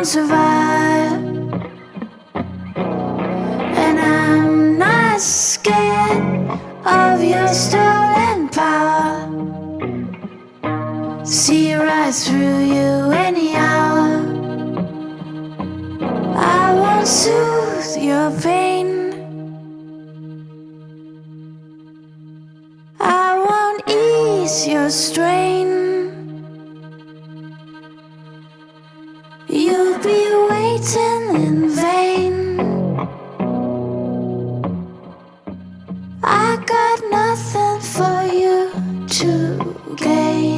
survive. And I'm not scared of your stolen power. See right through you any hour. I won't soothe your pain. I won't ease your strain. You'll be waiting in vain. I got nothing for you to gain.